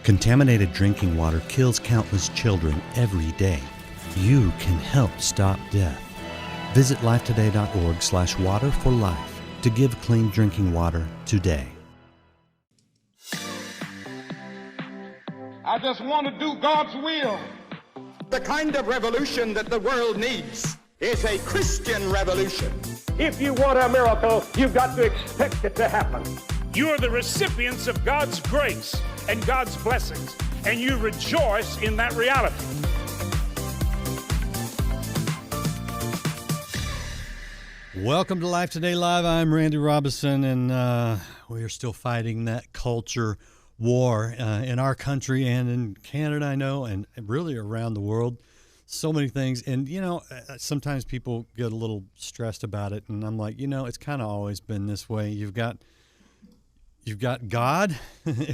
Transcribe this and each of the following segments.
Contaminated drinking water kills countless children every day. You can help stop death. Visit lifetoday.org/water for life to give clean drinking water today. I just want to do God's will. The kind of revolution that the world needs is a Christian revolution. If you want a miracle, you've got to expect it to happen. You are the recipients of God's grace and God's blessings, and you rejoice in that reality. Welcome to Life Today Live. I'm Randy Robinson, and we are still fighting that culture war in our country and in Canada, I know, and really around the world. So many things. And, you know, sometimes people get a little stressed about it, and I'm like, you know, it's kind of always been this way. You've got God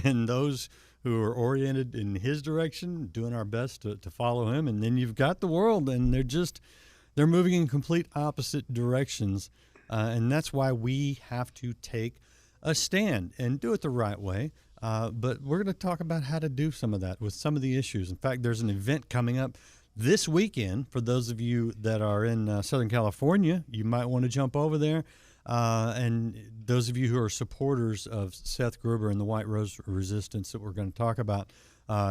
and those who are oriented in his direction, doing our best to follow him. And then you've got the world, and they're moving in complete opposite directions. And that's why we have to take a stand and do it the right way. But we're going to talk about how to do some of that with some of the issues. In fact, there's an event coming up this weekend. For those of you that are in Southern California, you might want to jump over there. And those of you who are supporters of Seth Gruber and the White Rose Resistance that we're going to talk about,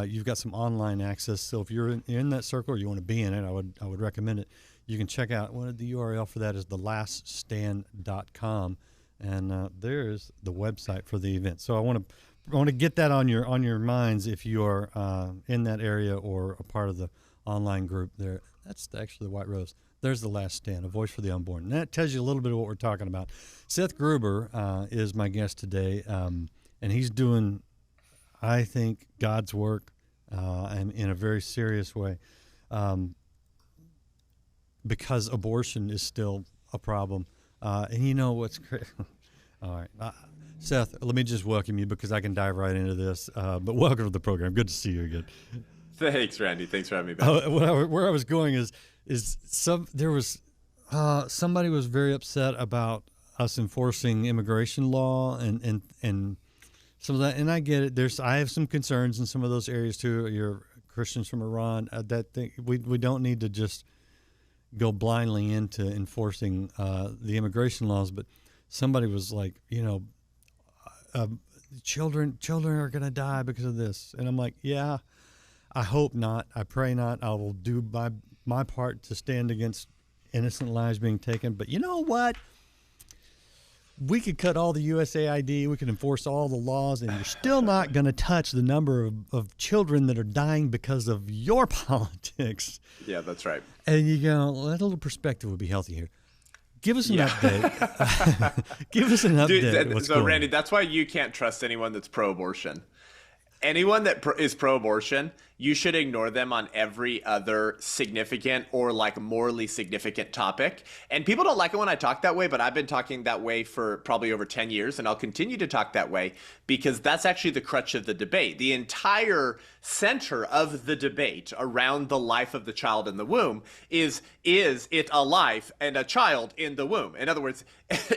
you've got some online access. So if you're in that circle or you want to be in it, I would recommend it. You can check out the URL for that is thelaststand.com, and there's the website for the event. So I want to get that on your minds if you are in that area or a part of the online group there. That's actually the White Rose. There's The Last Stand, a voice for the unborn. And that tells you a little bit of what we're talking about. Seth Gruber is my guest today, and he's doing, I think, God's work and in a very serious way, because abortion is still a problem. And you know what's crazy? All right. Seth, let me just welcome you because I can dive right into this. But welcome to the program. Good to see you again. Thanks, Randy. Thanks for having me back. Where I was going is somebody was very upset about us enforcing immigration law and some of that, and I get it. I have some concerns in some of those areas too. You're Christians from Iran. We don't need to just go blindly into enforcing the immigration laws, but somebody was like, children are going to die because of this, and I'm like, yeah. I hope not. I pray not. I will do my part to stand against innocent lives being taken. But you know what? We could cut all the USAID. We could enforce all the laws, and you're still not going to touch the number of children that are dying because of your politics. Yeah, that's right. And you go, well, a little perspective would be healthy here. Give us an update. Give us an update. Dude, Randy, that's why you can't trust anyone that's pro-abortion. Anyone that is pro-abortion, you should ignore them on every other significant or morally significant topic. And people don't like it when I talk that way, but I've been talking that way for probably over 10 years, and I'll continue to talk that way because that's actually the crutch of the debate. The entire center of the debate around the life of the child in the womb is it a life and a child in the womb? In other words,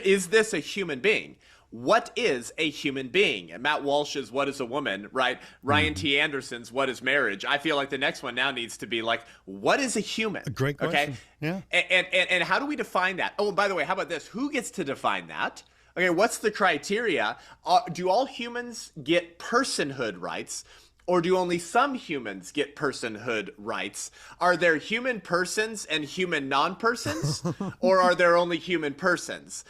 is this a human being? What is a human being? And Matt Walsh's What is a Woman, right? Ryan T. Anderson's What is Marriage? I feel like the next one now needs to be what is a human? A great question. Okay? Yeah. And how do we define that? Oh, and by the way, how about this? Who gets to define that? Okay, what's the criteria? Do all humans get personhood rights? Or do only some humans get personhood rights? Are there human persons and human non-persons? Or are there only human persons?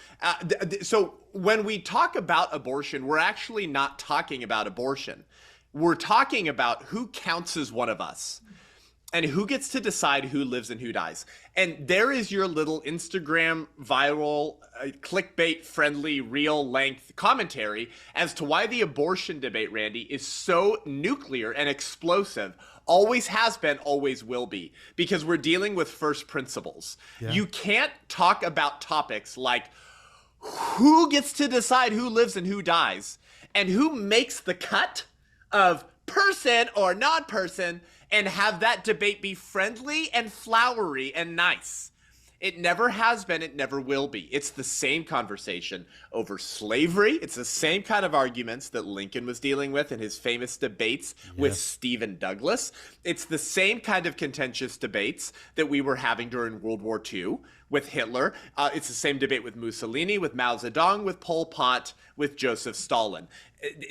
So when we talk about abortion, we're actually not talking about abortion. We're talking about who counts as one of us and who gets to decide who lives and who dies. And there is your little Instagram viral, clickbait friendly, real length commentary as to why the abortion debate, Randy, is so nuclear and explosive. Always has been, always will be, because we're dealing with first principles. Yeah. You can't talk about topics like who gets to decide who lives and who dies and who makes the cut of person or non-person and have that debate be friendly and flowery and nice. It never has been. It never will be. It's the same conversation over slavery. It's the same kind of arguments that Lincoln was dealing with in his famous debates with Stephen Douglas. It's the same kind of contentious debates that we were having during World War II with Hitler. It's the same debate with Mussolini, with Mao Zedong, with Pol Pot, with Joseph Stalin.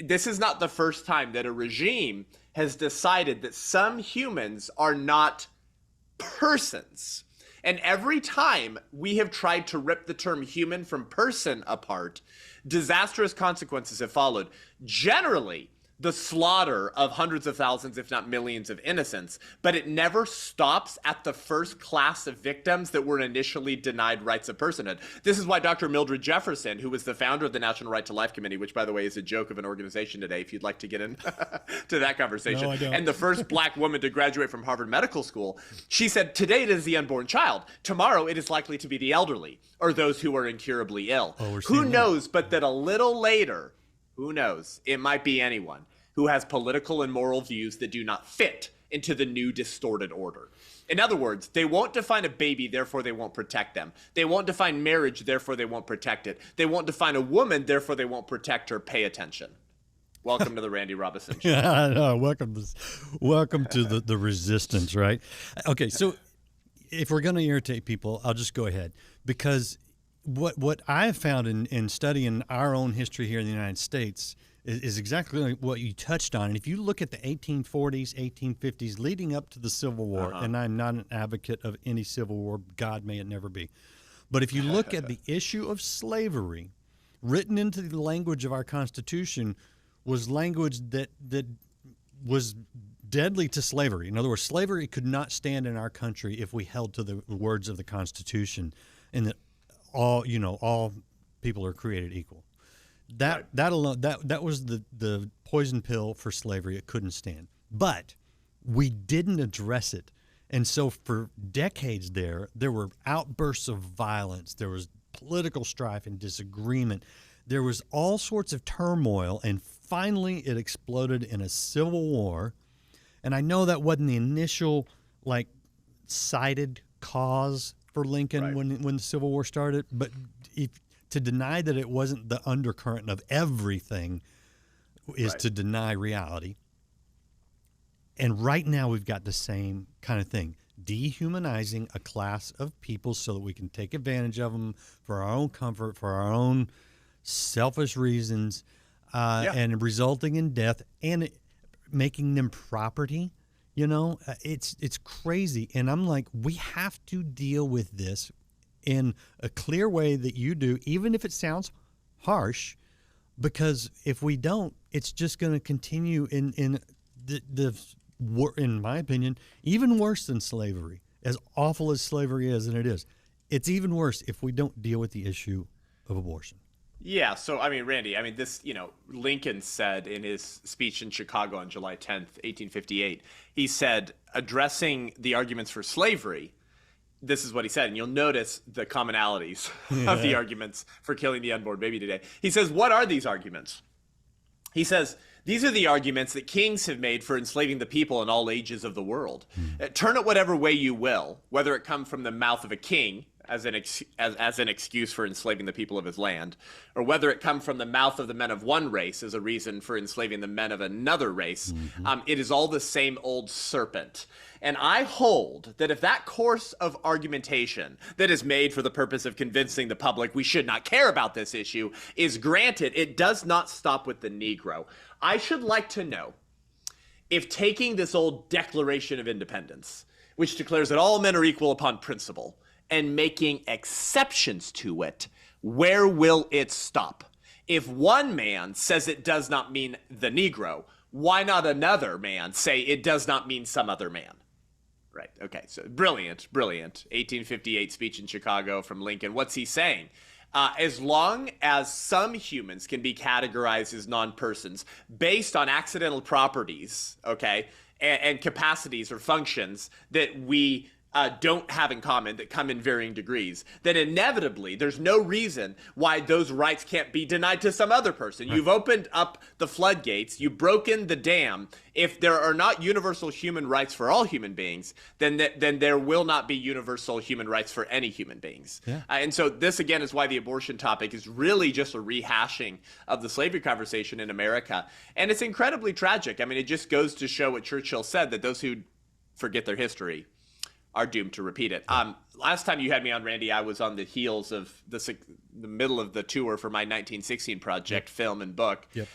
This is not the first time that a regime has decided that some humans are not persons. And every time we have tried to rip the term human from person apart, disastrous consequences have followed. Generally, the slaughter of hundreds of thousands, if not millions of innocents, but it never stops at the first class of victims that were initially denied rights of personhood. This is why Dr. Mildred Jefferson, who was the founder of the National Right to Life Committee, which, by the way, is a joke of an organization today, if you'd like to get in to that conversation, No, I don't. and the first black woman to graduate from Harvard Medical School, she said, today it is the unborn child. Tomorrow it is likely to be the elderly or those who are incurably ill. Who knows but that a little later, who knows, it might be anyone who has political and moral views that do not fit into the new distorted order. In other words, they won't define a baby, therefore they won't protect them. They won't define marriage, therefore they won't protect it. They won't define a woman, therefore they won't protect her. Pay attention. Welcome to the Randy Robison Show. Yeah, welcome to the resistance, right? Okay, so if we're going to irritate people, I'll just go ahead. Because what I have found in studying our own history here in the United States is exactly what you touched on. And if you look at the 1840s, 1850s, leading up to the Civil War, and I'm not an advocate of any Civil War, God may it never be. But if you look at the issue of slavery, written into the language of our Constitution was language that was deadly to slavery. In other words, slavery could not stand in our country if we held to the words of the Constitution and that all people are created equal. That alone, that was the poison pill for slavery. It couldn't stand. But we didn't address it. And so for decades there were outbursts of violence. There was political strife and disagreement. There was all sorts of turmoil, and finally it exploded in a civil war. And I know that wasn't the initial, cited cause for Lincoln when the Civil War started, but to deny that it wasn't the undercurrent of everything is to deny reality. And right now we've got the same kind of thing, dehumanizing a class of people so that we can take advantage of them for our own comfort, for our own selfish reasons, and resulting in death and making them property. It's crazy. And I'm like, we have to deal with this in a clear way that you do, even if it sounds harsh, because if we don't, it's just going to continue in my opinion, even worse than slavery. As awful as slavery is, and it is, it's even worse if we don't deal with the issue of abortion. Yeah, so, Randy, this, Lincoln said in his speech in Chicago on July 10th, 1858, he said, addressing the arguments for slavery, this is what he said, and you'll notice the commonalities of the arguments for killing the unborn baby today. He says, what are these arguments? He says, these are the arguments that kings have made for enslaving the people in all ages of the world. Turn it whatever way you will, whether it come from the mouth of a king as an excuse for enslaving the people of his land, or whether it come from the mouth of the men of one race as a reason for enslaving the men of another race, it is all the same old serpent. And I hold that if that course of argumentation that is made for the purpose of convincing the public we should not care about this issue is granted, it does not stop with the Negro. I should like to know if taking this old Declaration of Independence, which declares that all men are equal upon principle, and making exceptions to it, where will it stop? If one man says it does not mean the Negro, why not another man say it does not mean some other man? Right, okay, so brilliant. 1858 speech in Chicago from Lincoln. What's he saying? As long as some humans can be categorized as non-persons based on accidental properties, okay, and capacities or functions that we don't have in common, that come in varying degrees, then inevitably there's no reason why those rights can't be denied to some other person. You've opened up the floodgates, you've broken the dam. If there are not universal human rights for all human beings, then there will not be universal human rights for any human beings. Yeah. And so this, again, is why the abortion topic is really just a rehashing of the slavery conversation in America. And it's incredibly tragic. I mean, it just goes to show what Churchill said, that those who forget their history are doomed to repeat it. Last time you had me on, Randy, I was on the heels of the middle of the tour for my 1916 project, film and book. Yep.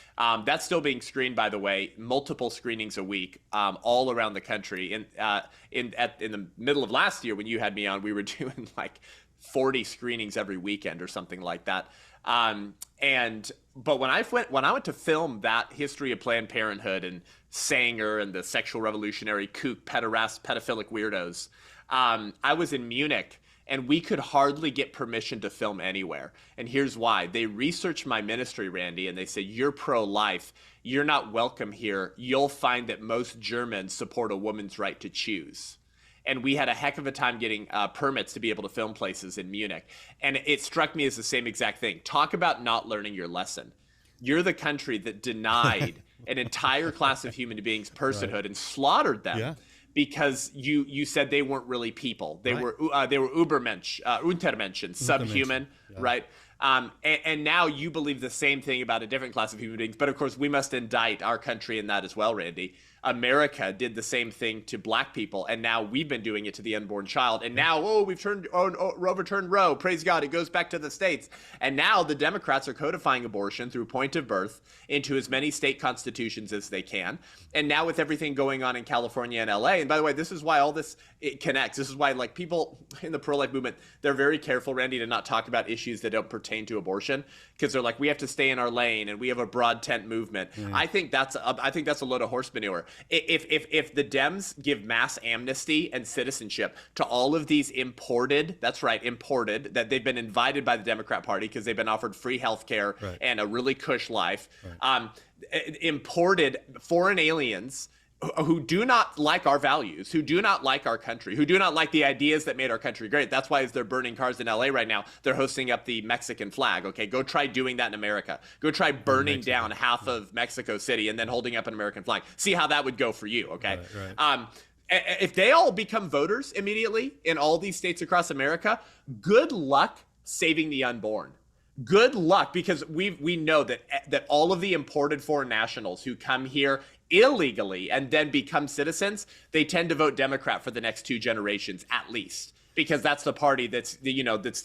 That's still being screened, by the way, multiple screenings a week, all around the country. In the middle of last year, when you had me on, we were doing like 40 screenings every weekend or something like that. But when I went to film that history of Planned Parenthood and Sanger and the sexual revolutionary kook pedophilic weirdos, I was in Munich, and we could hardly get permission to film anywhere. And here's why. They researched my ministry, Randy, and they said, you're pro-life. You're not welcome here. You'll find that most Germans support a woman's right to choose. And we had a heck of a time getting permits to be able to film places in Munich. And it struck me as the same exact thing. Talk about not learning your lesson. You're the country that denied an entire class of human beings personhood and slaughtered them. Yeah. Because you said they weren't really people. They were Untermenschen, subhuman, right? And now you believe the same thing about a different class of human beings. But of course, we must indict our country in that as well, Randy. America did the same thing to black people, and now we've been doing it to the unborn child. And now, we've overturned Roe. Praise God, it goes back to the states. And now the Democrats are codifying abortion through point of birth into as many state constitutions as they can. And now with everything going on in California and LA, and by the way, this is why all this it connects. This is why, like, people in the pro-life movement, they're very careful, Randy, to not talk about issues that don't pertain to abortion, because they're like, we have to stay in our lane and we have a broad tent movement. I think that's a load of horse manure. If the Dems give mass amnesty and citizenship to all of these imported, that's right, imported, that they've been invited by the Democrat Party because they've been offered free health care and a really cush life, imported foreign aliens who do not like our values, who do not like our country, who do not like the ideas that made our country great. That's why as they're burning cars in LA right now, they're hosting up the Mexican flag. Okay, go try doing that in America. Go try burning down half of Mexico City and then holding up an American flag. See how that would go for you, okay? Right. If they all become voters immediately in all these states across America, good luck saving the unborn. Good luck, because we know that all of the imported foreign nationals who come here illegally and then become citizens, they tend to vote Democrat for the next 2 generations at least, because that's the party that's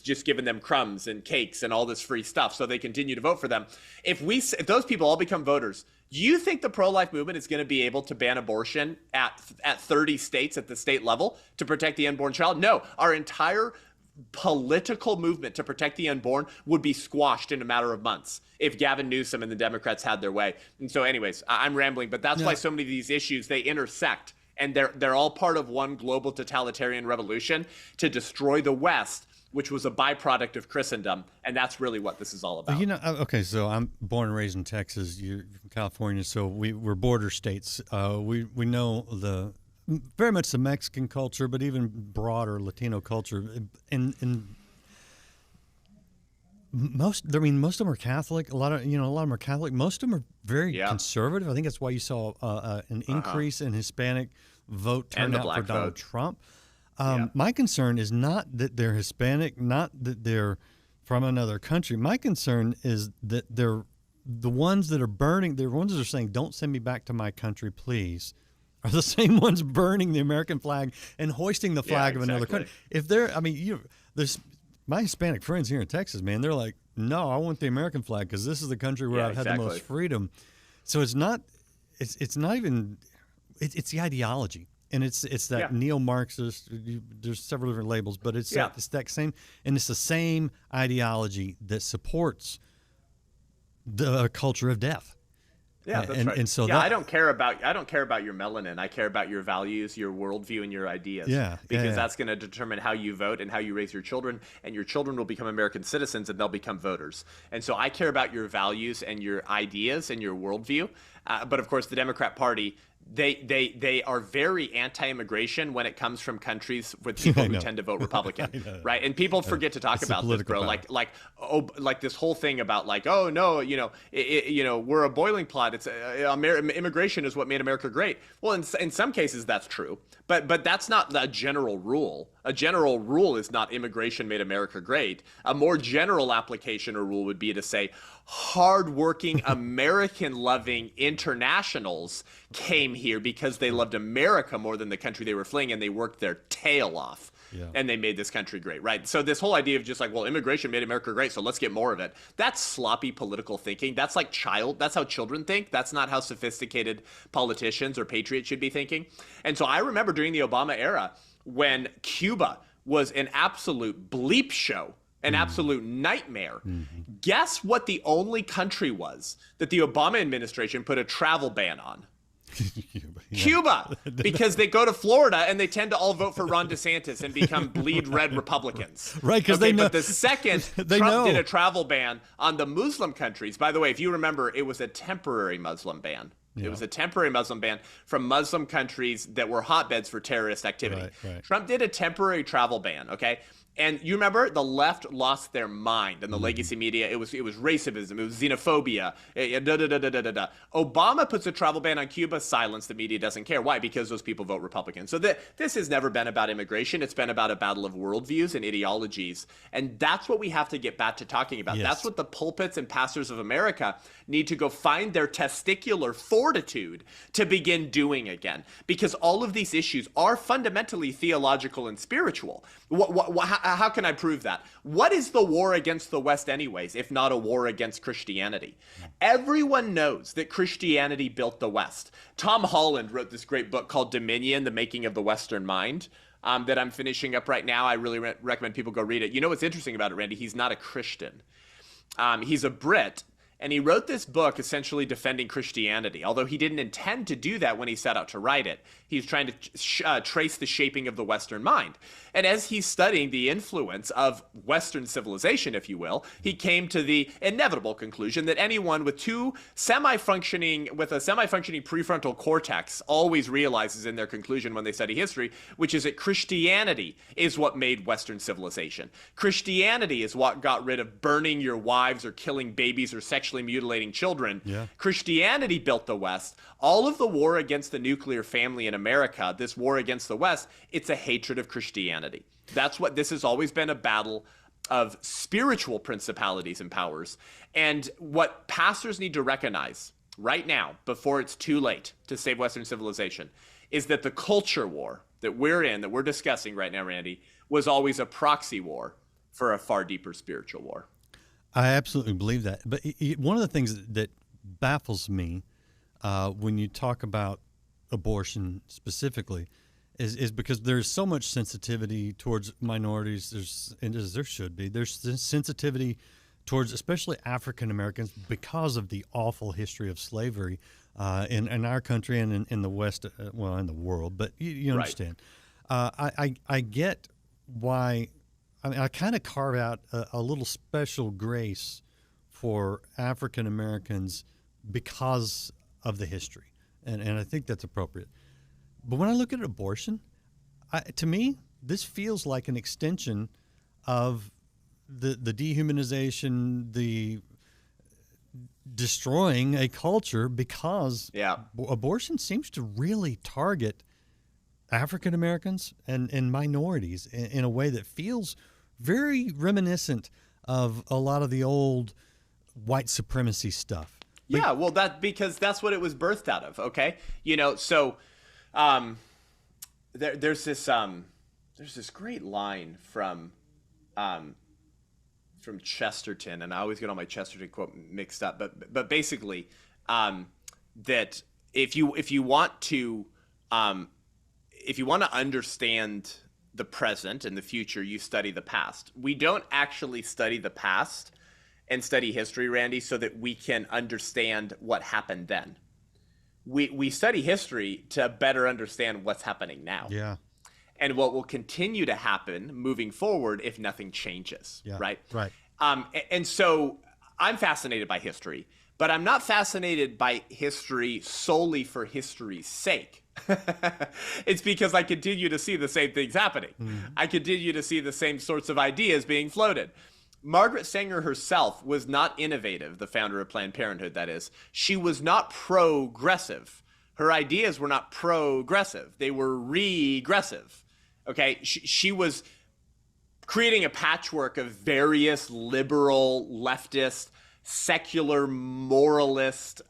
just giving them crumbs and cakes and all this free stuff, so they continue to vote for them. If those people all become voters, do you think the pro-life movement is going to be able to ban abortion at 30 states at the state level to protect the unborn child? No, our entire political movement to protect the unborn would be squashed in a matter of months if Gavin Newsom and the Democrats had their way. And so anyways, I'm rambling, but that's why so many of these issues, they intersect, and they're all part of one global totalitarian revolution to destroy the West, which was a byproduct of Christendom. And that's really what this is all about. Okay, so I'm born and raised in Texas. You're from California, so we're border states. We know very much the Mexican culture, but even broader Latino culture. And most of them are Catholic. A lot of them are Catholic. Most of them are very conservative. I think that's why you saw an increase in Hispanic vote turnout for Donald Trump. My concern is not that they're Hispanic, not that they're from another country. My concern is that they're the ones that are burning. They're the ones that are saying, "Don't send me back to my country, please." Are the same ones burning the American flag and hoisting the flag of another country. If they're, there's my Hispanic friends here in Texas, man, they're like, no, I want the American flag because this is the country where I've had the most freedom. So it's not even the ideology, and it's that neo-Marxist. There's several different labels, but it's that same, and it's the same ideology that supports the culture of death. Yeah, that's right. And so I don't care about your melanin. I care about your values, your worldview, and your ideas. Because that's going to determine how you vote and how you raise your children. And your children will become American citizens, and they'll become voters. And so I care about your values and your ideas and your worldview. But of course, the Democrat Party they are very anti-immigration when it comes from countries with people who tend to vote Republican, right? And people forget to talk about this, bro. Like this whole thing about like, oh no, we're a boiling pot. It's immigration is what made America great. Well, in some cases that's true, but that's not a general rule. A general rule is not immigration made America great. A more general application or rule would be to say hardworking, American-loving internationals came here because they loved America more than the country they were fleeing, and they worked their tail off. Yeah. And they made this country great, right? So this whole idea of just like, well, immigration made America great, so let's get more of it. That's sloppy political thinking. That's that's how children think. That's not how sophisticated politicians or patriots should be thinking. And so I remember during the Obama era when Cuba was an absolute bleep show, an absolute nightmare. Guess what the only country was that the Obama administration put a travel ban on? Cuba, because they go to Florida and they tend to all vote for Ron DeSantis and become bleed red Republicans. Right, because they know. But the second Trump did a travel ban on the Muslim countries, by the way, if you remember, it was a temporary Muslim ban. Yeah. It was a temporary Muslim ban from Muslim countries that were hotbeds for terrorist activity. Right. Trump did a temporary travel ban, okay? And you remember the left lost their mind in the legacy media. It was racism. It was xenophobia. Obama puts a travel ban on Cuba. Silence. The media doesn't care. Why? Because those people vote Republican. So this has never been about immigration. It's been about a battle of worldviews and ideologies. And that's what we have to get back to talking about. Yes. That's what the pulpits and pastors of America need to go find their testicular fortitude to begin doing again. Because all of these issues are fundamentally theological and spiritual. How can I prove that? What is the war against the West anyways, if not a war against Christianity? Everyone knows that Christianity built the West. Tom Holland wrote this great book called Dominion, The Making of the Western Mind, that I'm finishing up right now. I really recommend people go read it. You know what's interesting about it, Randy? He's not a Christian. He's a Brit. And he wrote this book essentially defending Christianity, although he didn't intend to do that when he set out to write it. He's trying to trace the shaping of the Western mind. And as he's studying the influence of Western civilization, if you will, he came to the inevitable conclusion that anyone with a semi-functioning prefrontal cortex always realizes in their conclusion when they study history, which is that Christianity is what made Western civilization. Christianity is what got rid of burning your wives or killing babies or sexually mutilating children. Yeah. Christianity built the West. All of the war against the nuclear family in America, this war against the West, it's a hatred of Christianity. That's what this has always been, a battle of spiritual principalities and powers. And what pastors need to recognize right now, before it's too late to save Western civilization, is that the culture war that we're discussing right now, Randy, was always a proxy war for a far deeper spiritual war. I absolutely believe that. But one of the things that baffles me when you talk about abortion specifically is because there's so much sensitivity towards minorities. There should be. There's sensitivity towards especially African Americans because of the awful history of slavery in our country and in the West, in the world. But you understand. Right. I get why. I mean, I kind of carve out a little special grace for African Americans because of the history, and I think that's appropriate. But when I look at abortion, to me, this feels like an extension of the dehumanization, the destroying a culture, because abortion seems to really target African Americans and minorities in a way that feels very reminiscent of a lot of the old white supremacy stuff. Yeah, well, because that's what it was birthed out of. Okay, so there's this great line from Chesterton, and I always get all my Chesterton quote mixed up, but basically that if you want to understand the present and the future, you study the past. We don't actually study the past and study history, Randy, so that we can understand what happened then. We study history to better understand what's happening now. Yeah. And what will continue to happen moving forward if nothing changes, right? Right. And so I'm fascinated by history, But I'm not fascinated by history solely for history's sake. It's because I continue to see the same things happening. I continue to see the same sorts of ideas being floated. Margaret Sanger herself was not innovative, the founder of Planned Parenthood, that is. She was not progressive. Her ideas were not progressive. They were regressive. Okay? She was creating a patchwork of various liberal, leftist, secular, moralist,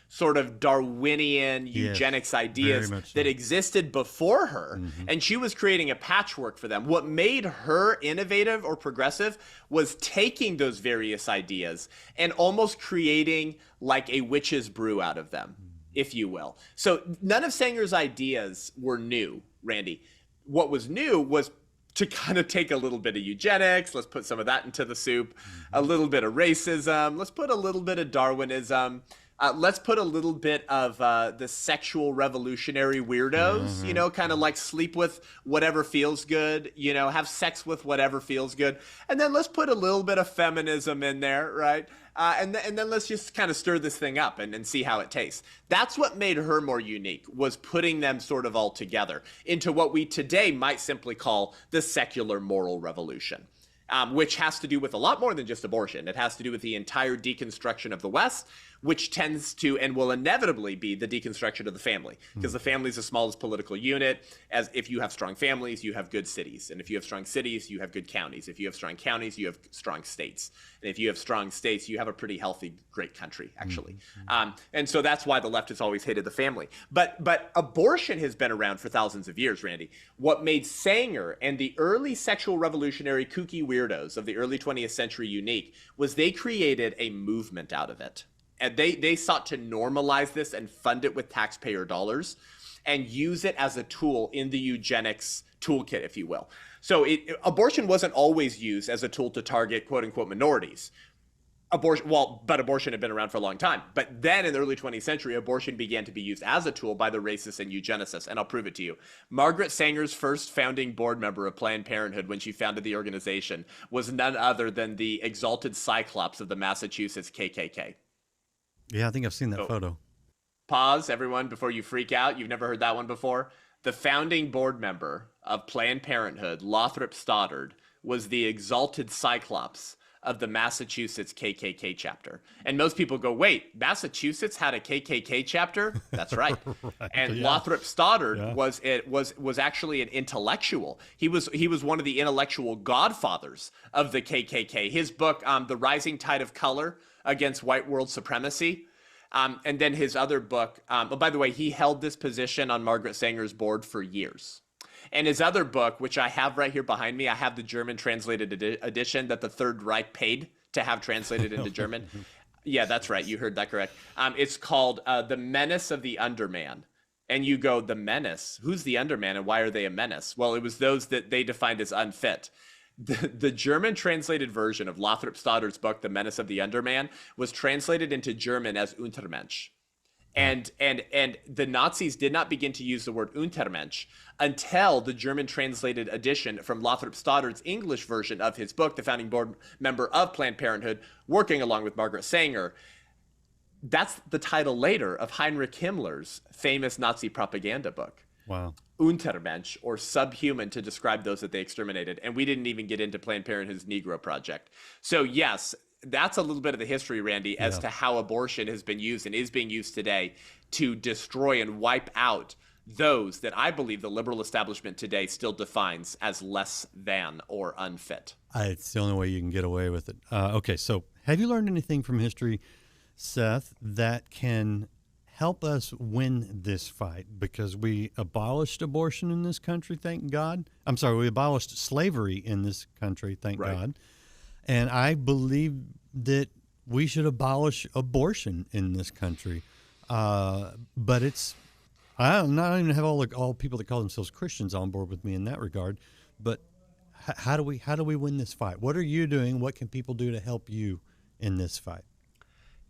sort of Darwinian eugenics ideas that existed before her. And she was creating a patchwork for them. What made her innovative or progressive was taking those various ideas and almost creating like a witch's brew out of them, if you will. So none of Sanger's ideas were new, Randy. What was new was to kind of take a little bit of eugenics, let's put some of that into the soup, a little bit of racism, let's put a little bit of Darwinism, let's put a little bit of the sexual revolutionary weirdos, you know, kind of like sleep with whatever feels good, you know, have sex with whatever feels good. And then let's put a little bit of feminism in there, right? And then let's just kind of stir this thing up and see how it tastes. That's what made her more unique, was putting them sort of all together into what we today might simply call the secular moral revolution, which has to do with a lot more than just abortion. It has to do with the entire deconstruction of the West, which tends to and will inevitably be the deconstruction of the family, because the family is the smallest political unit. As if you have strong families, you have good cities. And if you have strong cities, you have good counties. If you have strong counties, you have strong states. And if you have strong states, you have a pretty healthy, great country, actually. And so that's why the left has always hated the family. But abortion has been around for thousands of years, Randy. What made Sanger and the early sexual revolutionary kooky weirdos of the early 20th century unique was they created a movement out of it. And they sought to normalize this and fund it with taxpayer dollars and use it as a tool in the eugenics toolkit, if you will. So abortion wasn't always used as a tool to target quote unquote minorities. Abortion had been around for a long time. But then in the early 20th century, abortion began to be used as a tool by the racists and eugenicists. And I'll prove it to you. Margaret Sanger's first founding board member of Planned Parenthood when she founded the organization was none other than the exalted cyclops of the Massachusetts KKK. Yeah, I think I've seen that photo. Pause, everyone, before you freak out. You've never heard that one before. The founding board member of Planned Parenthood, Lothrop Stoddard, was the exalted cyclops of the Massachusetts KKK chapter. And most people go, wait, Massachusetts had a KKK chapter? That's right. And Lothrop Stoddard was actually an intellectual. He was one of the intellectual godfathers of the KKK. His book, The Rising Tide of Color Against White World Supremacy, and then his other book, by the way, he held this position on Margaret Sanger's board for years. And his other book, which I have right here behind me, I have the German translated edition that the Third Reich paid to have translated into German. Yeah, that's right. You heard that correct. It's called The Menace of the Underman. And you go, the menace? Who's the underman and why are they a menace? Well, it was those that they defined as unfit. The German translated version of Lothrop Stoddard's book, The Menace of the Underman, was translated into German as Untermensch. And the Nazis did not begin to use the word Untermensch until the German translated edition from Lothrop Stoddard's English version of his book, the founding board member of Planned Parenthood, working along with Margaret Sanger. That's the title later of Heinrich Himmler's famous Nazi propaganda book. Wow. Untermensch, or subhuman, to describe those that they exterminated. And we didn't even get into Planned Parenthood's Negro Project. So yes, that's a little bit of the history, Randy, as to how abortion has been used and is being used today to destroy and wipe out those that I believe the liberal establishment today still defines as less than or unfit. It's the only way you can get away with it. Okay, so have you learned anything from history, Seth, that can help us win this fight? Because we abolished abortion in this country, thank God. I'm sorry, we abolished slavery in this country, thank God. And I believe that we should abolish abortion in this country. But it's, I don't even have all people that call themselves Christians on board with me in that regard. But how do we win this fight? What are you doing? What can people do to help you in this fight?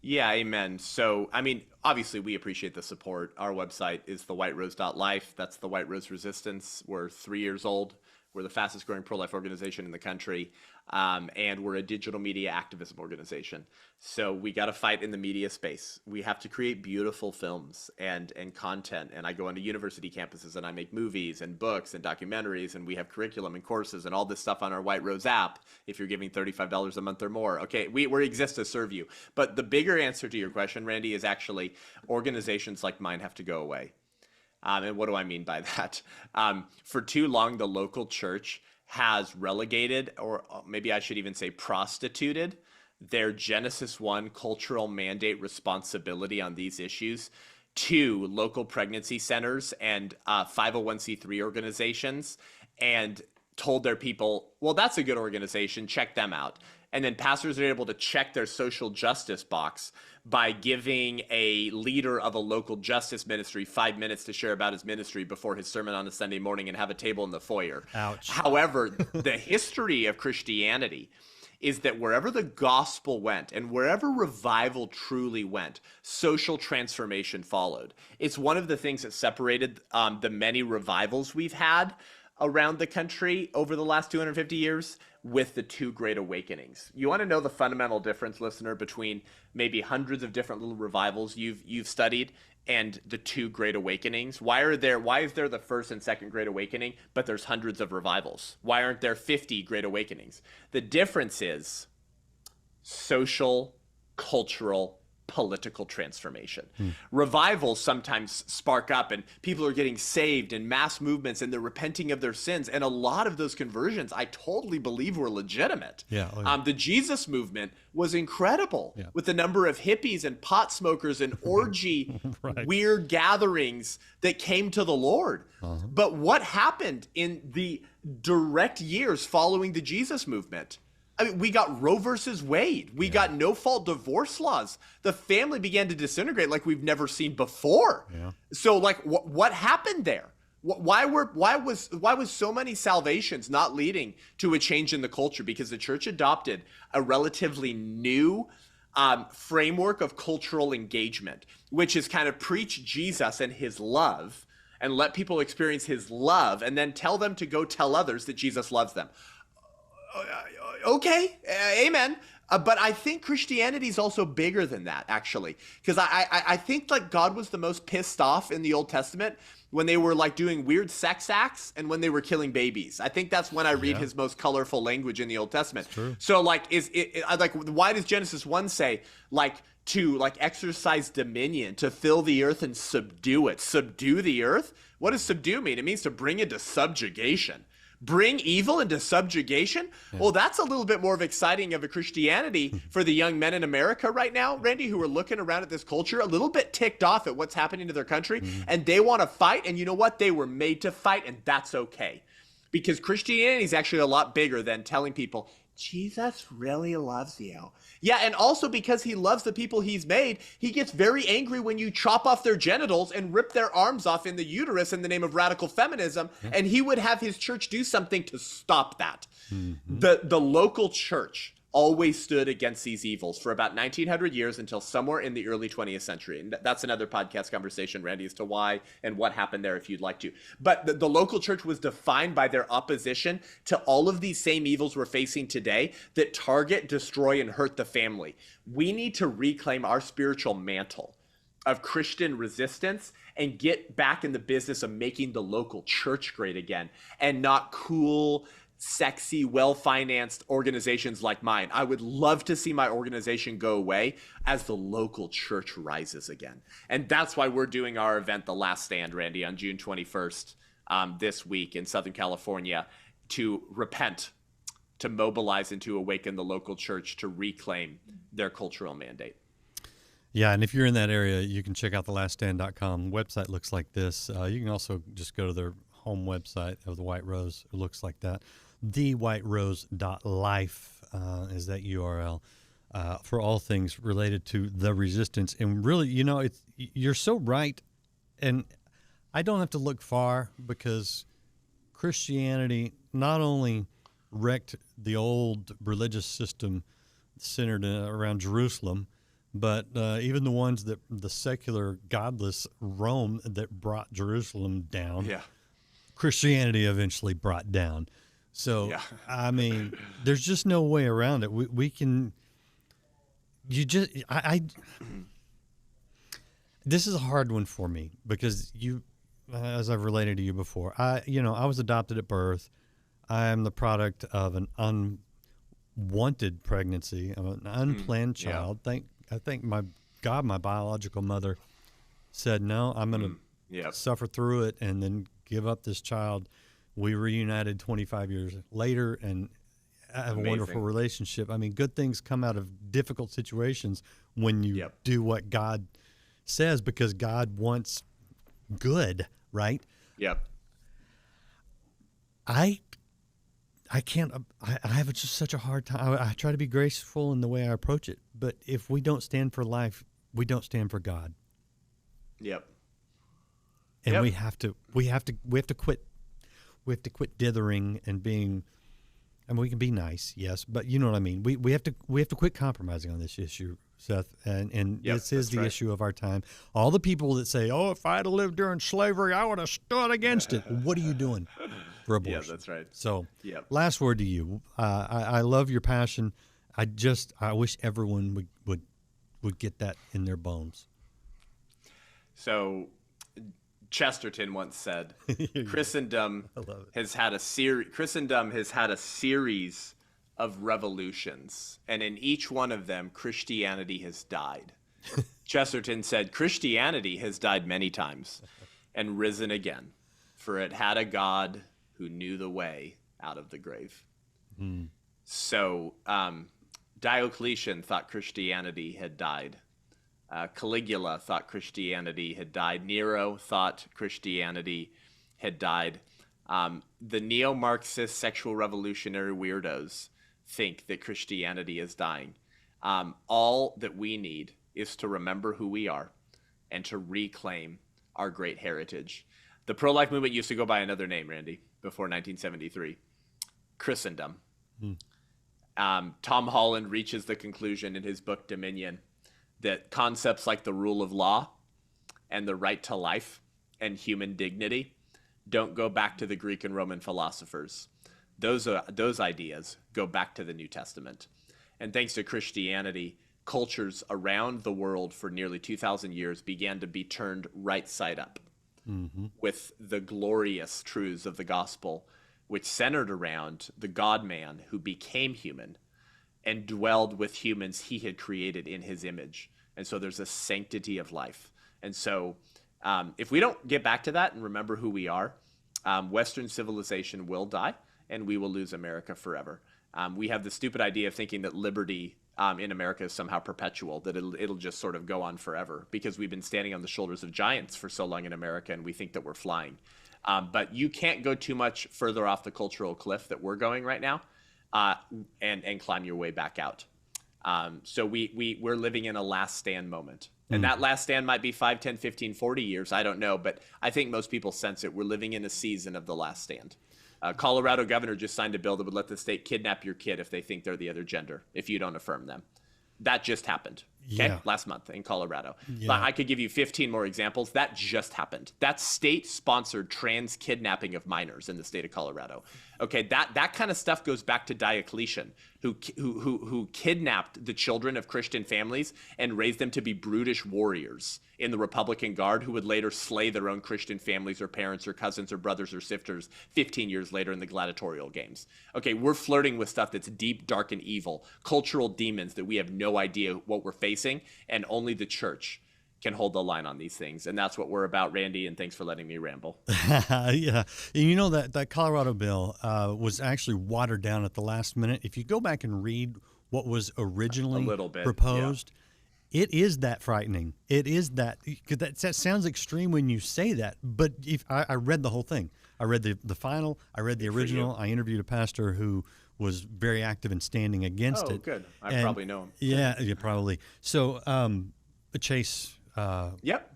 Yeah, amen. So, I mean, obviously we appreciate the support. Our website is thewhiterose.life. That's the White Rose Resistance. We're 3 years old. We're the fastest growing pro-life organization in the country, and we're a digital media activism organization. So we got to fight in the media space. We have to create beautiful films and content. And I go into university campuses and I make movies and books and documentaries, and we have curriculum and courses and all this stuff on our White Rose app. If you're giving $35 a month or more, okay, we exist to serve you. But the bigger answer to your question, Randy, is actually organizations like mine have to go away. And what do I mean by that? For too long, the local church has relegated, or maybe I should even say prostituted, their Genesis 1 cultural mandate responsibility on these issues to local pregnancy centers and 501c3 organizations, and told their people, well, that's a good organization, check them out. And then pastors are able to check their social justice box by giving a leader of a local justice ministry 5 minutes to share about his ministry before his sermon on a Sunday morning and have a table in the foyer. Ouch. However, the history of Christianity is that wherever the gospel went and wherever revival truly went, social transformation followed. It's one of the things that separated the many revivals we've had around the country over the last 250 years with the two great awakenings. You want to know the fundamental difference, listener, between maybe hundreds of different little revivals you've studied and the two great awakenings? Why is there the first and second great awakening, but there's hundreds of revivals? Why aren't there 50 great awakenings? The difference is social, cultural, political transformation. Revivals sometimes spark up and people are getting saved in mass movements and they're repenting of their sins. And a lot of those conversions I totally believe were legitimate. The Jesus movement was incredible with the number of hippies and pot smokers and orgy weird gatherings that came to the Lord. But what happened in the direct years following the Jesus movement? I mean, we got Roe versus Wade. We got no-fault divorce laws. The family began to disintegrate like we've never seen before. So, like, what happened there? Why was so many salvations not leading to a change in the culture? Because the church adopted a relatively new framework of cultural engagement, which is kind of preach Jesus and his love and let people experience his love and then tell them to go tell others that Jesus loves them. Okay, amen. But I think Christianity is also bigger than that, actually, because I think like God was the most pissed off in the Old Testament when they were like doing weird sex acts and when they were killing babies. I think that's when I read his most colorful language in the Old Testament. So like, why does Genesis 1 say like to like exercise dominion, to fill the earth and subdue it? Subdue the earth? What does subdue mean? It means to bring into subjugation. Bring evil into subjugation? Well, that's a little bit more of exciting of a Christianity for the young men in America right now, Randy, who are looking around at this culture a little bit ticked off at what's happening to their country, and they want to fight, and you know what? They were made to fight, and that's okay. Because Christianity is actually a lot bigger than telling people, Jesus really loves you. Yeah, and also because he loves the people he's made, he gets very angry when you chop off their genitals and rip their arms off in the uterus in the name of radical feminism, and he would have his church do something to stop that. The local church always stood against these evils for about 1900 years until somewhere in the early 20th century. And that's another podcast conversation, Randy, as to why and what happened there if you'd like to. But the local church was defined by their opposition to all of these same evils we're facing today that target, destroy, and hurt the family. We need to reclaim our spiritual mantle of Christian resistance and get back in the business of making the local church great again, and not cool, sexy, well-financed organizations like mine. I would love to see my organization go away as the local church rises again. And that's why we're doing our event, The Last Stand, Randy, on June 21st this week in Southern California, to repent, to mobilize, and to awaken the local church to reclaim their cultural mandate. Yeah, and if you're in that area, you can check out thelaststand.com. The website looks like this. You can also just go to their home website of the White Rose. It looks like that. thewhiterose.life is that URL for all things related to the resistance. And really, you know, you're so right. And I don't have to look far, because Christianity not only wrecked the old religious system centered around Jerusalem, but even the ones the secular, godless Rome that brought Jerusalem down. Yeah. Christianity eventually brought down. So, Yeah. I mean, there's just no way around it. We can, you just, this is a hard one for me because as I've related to you before, I was adopted at birth. I am the product of an unwanted pregnancy, of an unplanned child. I think my biological mother said, no, I'm going to suffer through it and then give up this child. We reunited 25 years later and have a wonderful relationship. I mean, good things come out of difficult situations when you do what God says, because God wants good, right? Yep. I can't. I have just such a hard time. I try to be graceful in the way I approach it, but if we don't stand for life, we don't stand for God. Yep. And we have to quit. We have to quit dithering and being. I mean, we can be nice, yes, but you know what I mean. We have to quit compromising on this issue, Seth, and this is the issue of our time. All the people that say, "Oh, if I had lived during slavery, I would have stood against it." What are you doing for abortion? Yeah, that's right. So, last word to you. I love your passion. I wish everyone would get that in their bones. So, Chesterton once said, Christendom has had a series of revolutions, and in each one of them, Christianity has died. Chesterton said, Christianity has died many times and risen again, for it had a God who knew the way out of the grave. So Diocletian thought Christianity had died. Caligula thought Christianity had died. Nero thought Christianity had died. The neo-Marxist sexual revolutionary weirdos think that Christianity is dying. All that we need is to remember who we are and to reclaim our great heritage. The pro-life movement used to go by another name, Randy, before 1973. Christendom. Tom Holland reaches the conclusion in his book Dominion that concepts like the rule of law and the right to life and human dignity don't go back to the Greek and Roman philosophers. Those ideas go back to the New Testament. And thanks to Christianity, cultures around the world for nearly 2,000 years began to be turned right side up with the glorious truths of the gospel, which centered around the God-man who became human and dwelled with humans he had created in his image. And so there's a sanctity of life. And so if we don't get back to that and remember who we are, Western civilization will die and we will lose America forever. We have the stupid idea of thinking that liberty in America is somehow perpetual, that it'll just sort of go on forever because we've been standing on the shoulders of giants for so long in America and we think that we're flying. But you can't go too much further off the cultural cliff that we're going right now. And climb your way back out. So we're living in a last stand moment. And that last stand might be 5, 10, 15, 40 years. I don't know. But I think most people sense it. We're living in a season of the last stand. Colorado governor just signed a bill that would let the state kidnap your kid if they think they're the other gender, if you don't affirm them. That just happened. Okay, last month in Colorado. I could give you 15 more examples. That just happened. That's state-sponsored trans kidnapping of minors in the state of Colorado. Okay, that kind of stuff goes back to Diocletian, who kidnapped the children of Christian families and raised them to be brutish warriors in the Republican Guard, who would later slay their own Christian families or parents or cousins or brothers or sisters 15 years later in the gladiatorial games. Okay, we're flirting with stuff that's deep, dark, and evil, cultural demons that we have no idea what we're facing, and only the church can hold the line on these things. And that's what we're about, Randy, and thanks for letting me ramble. Yeah. You know, that Colorado bill was actually watered down at the last minute. If you go back and read what was originally proposed, it is that frightening. It is that, because that sounds extreme when you say that, but if I read the whole thing. I read the final, I read the original, I interviewed a pastor who was very active in standing against it. Oh, good. I probably know him. Yeah, probably. So Chase.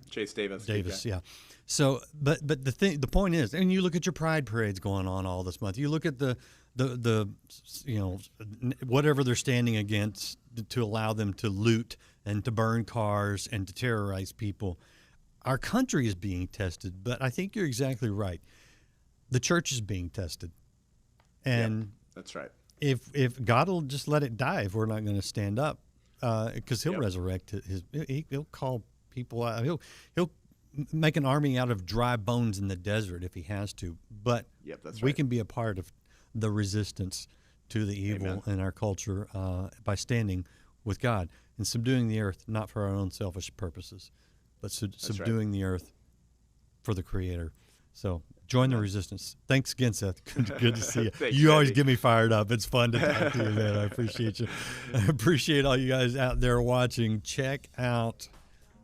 Chase Davis. Yeah. So, but the point is, and you look at your pride parades going on all this month. You look at the whatever they're standing against to allow them to loot and to burn cars and to terrorize people. Our country is being tested, but I think you're exactly right. the church is being tested. And that's right. If God will just let it die if we're not going to stand up, because he'll resurrect he'll call people out. He'll make an army out of dry bones in the desert if he has to. But that's we right. can be a part of the resistance to the evil in our culture by standing with God and subduing the earth, not for our own selfish purposes, but subduing the earth for the Creator. So join the resistance. Thanks again, Seth. Good to see you. Thanks, You always Randy. get me fired up. It's fun to talk to you, man. I appreciate you. I appreciate all you guys out there watching. Check out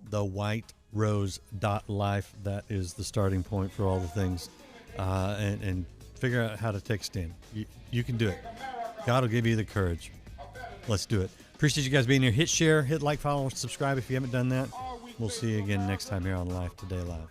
the whiterose.life. That is the starting point for all the things. And figure out how to take a stand. You can do it. God will give you the courage. Let's do it. Appreciate you guys being here. Hit share, hit like, follow, subscribe if you haven't done that. We'll see you again next time here on Life Today Live.